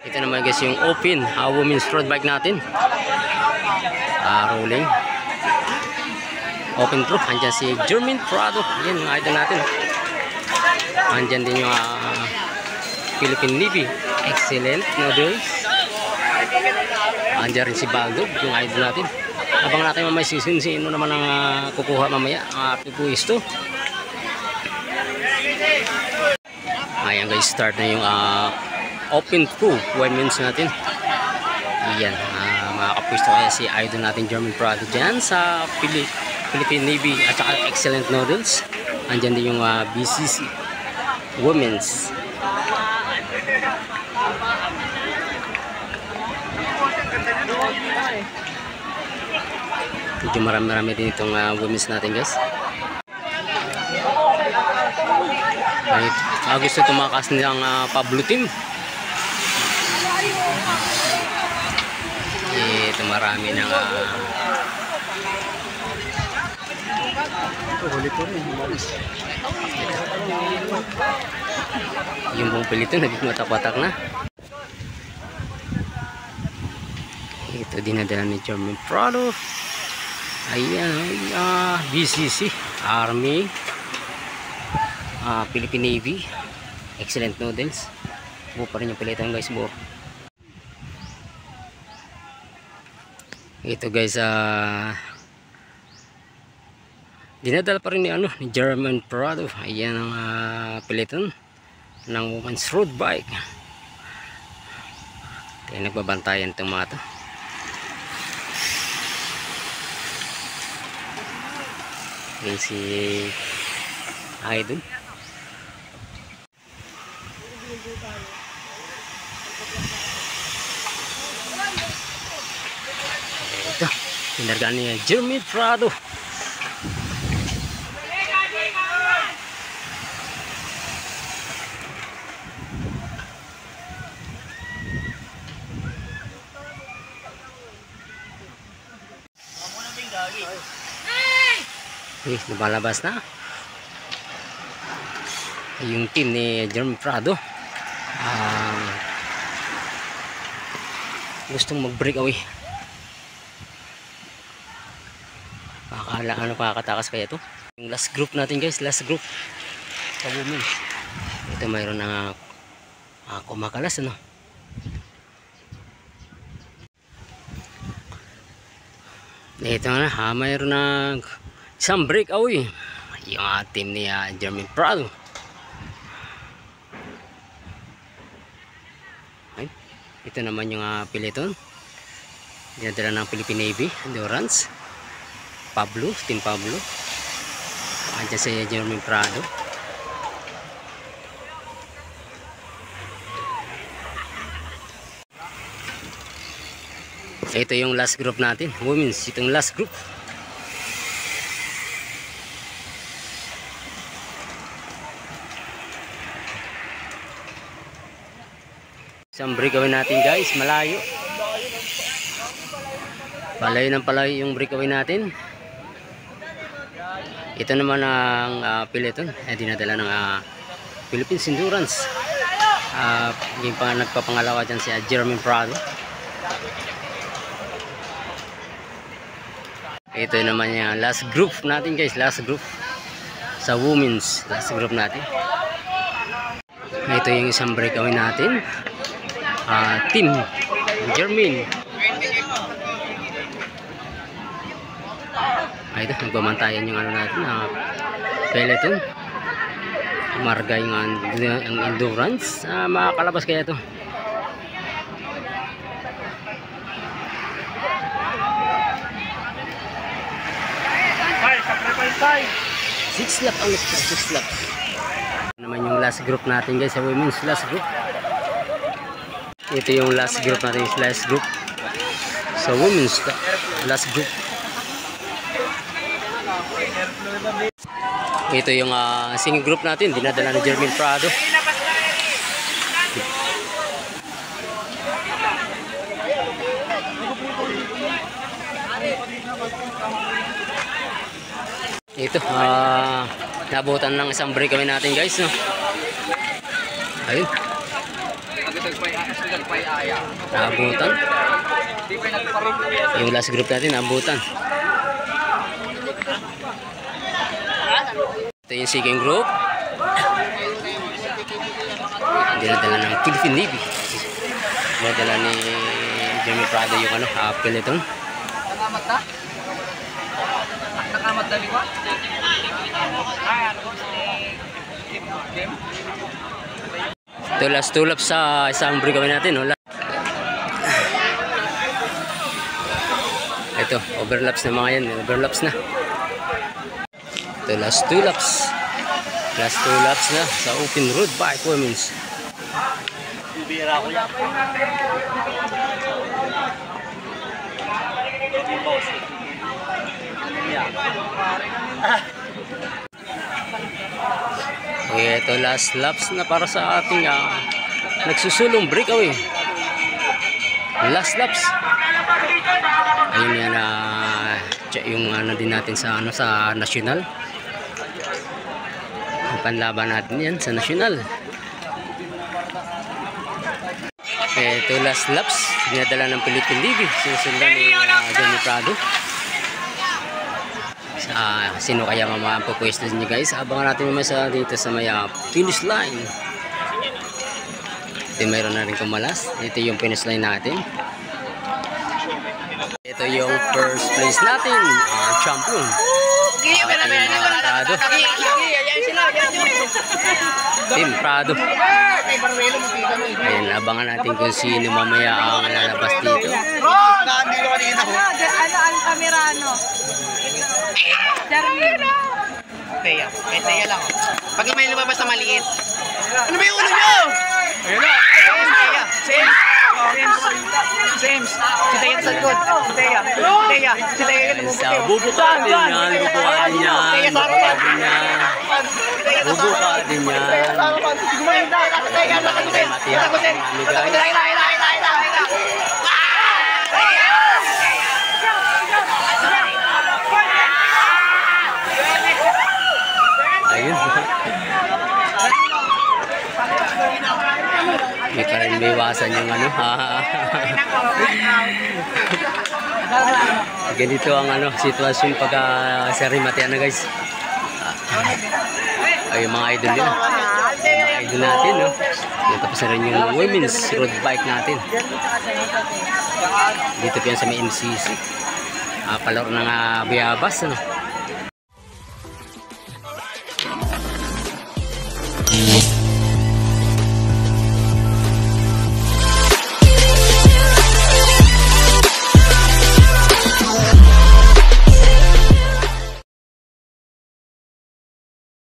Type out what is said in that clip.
Ito naman guys yung open women's road bike natin. Rolling. Open pro. Andyan si Jermaine Prado. Yan yung idol natin. Andyan din yung Philippine Navy. Excellent noodles. Andyan rin si Baldo, yung idol natin. Abang natin mamaya sino naman ang kukuha mamaya. Pipuisto. Ayan guys, start na yung open pro women's natin. Ayan, makakapwisto kaya si idol natin Jermaine Prado dyan sa Philippine Navy at saka Excellent Noodles. Andyan din yung BCC women's. Medyo marami din itong women's natin guys. Right. Gusto tumakas nilang Pablo team. Ito marami ng yung buong pelito naging watak-watak na. Ito dinadala ni Jermaine Prado. Ayan, BCC Army, Philippine Navy, Excellent Noodles. Buo pa rin yung pilitan guys, buo. Ito guys, dinadala pa rin ni Jermaine Prado. Ayan ang pilitan ng women's road bike. Kaya nagbabantayan itong mga ito. Ayan si idol. Ito, pinargaan niya Jermaine Prado. Lumalabas na yung team ni Jermaine Prado. Gustong mag-breakaway. Kakatakas kaya to. Yung last group natin guys, last group sa women. Ito mayroon na kumakalas ano. Ito na, mayroon na isang breakaway yung team ni Jermaine Prado. Ay, ito naman yung peloton dinadala ng Philippine Navy Endurance Pablo, Team Pablo. Andiyan si Jermaine Prado. Ito yung last group natin, women's. Itong last group. Isang breakaway natin guys, malayo. Palayo yung breakaway natin. Ito naman ang peloton dinadala ng Philippines Endurance. Yung nagpapangalawa dyan si Jermaine Prado. Ito naman yung last group natin guys, last group sa women's, last group natin. Ito yung isang breakaway natin. Team Jermaine. Ito, nagbamantayan yung natin, peloton. Marga yung endurance. Makakalabas kaya ito. Six lap ang 6 lap. Naman yung last group natin guys sa women's last group. Ito yung last group natin, last group sa women's last group. Ito yung singing group natin, dinadala ni Jermaine Prado. Ito, nabutan ng isang breakaway natin guys, no? Ayun. Naabutan. Yung last group natin, naabutan. Ito yung second group. Dinadala ng Philippine Navy. Dinadala ni Jeremy Prado yung ano, peloton. Ito last two laps sa isang breakaway natin. No? Ito, overlaps na mga yan. Overlaps na. Ito last two laps. Last two laps na sa open road bike women's. Bira ko yan. Okay, ito last laps na para sa ating nagsusulong breakaway. Last laps. Ayun yan yung ano din natin sa ano sa national. Ang panlaban natin yan sa national. Okay, ito last laps. Dinadala ng Philippine Navy. Sinusundan ni Jeremy Prado. Sino kaya mamapapwesto niyo guys? Abangan natin naman sa dito sa may finish line. Ito mayroon na rin kumalas. Ito yung finish line natin. Ito yung first place natin, champion. Prado. Team Prado. Ayan, abangan natin kung sino mamaya ang lalabas dito. Ang kamerano. Teya. Teya lang. Pag may lumabas na maliit. Ano ba yung ulo nyo? Ayun na. Teya. James. Si Teya sa likod. Si Teya. Si Teya yung Sa bubuka din yan. Bubuka din yan. Bubuka din yan. Bubuka din yan. Gumalinda. Teya. Takutin. Ayun. Hindi pa rin maiwasan yung ano. Ganito ang ano, sitwasyon pag serimatian na guys. Ay, yung mga idol din. Mga idol natin. No? Tapos na rin yung women's road bike natin. Dito pa yan sa may MCC. Palaro ng Bayabas. Ano?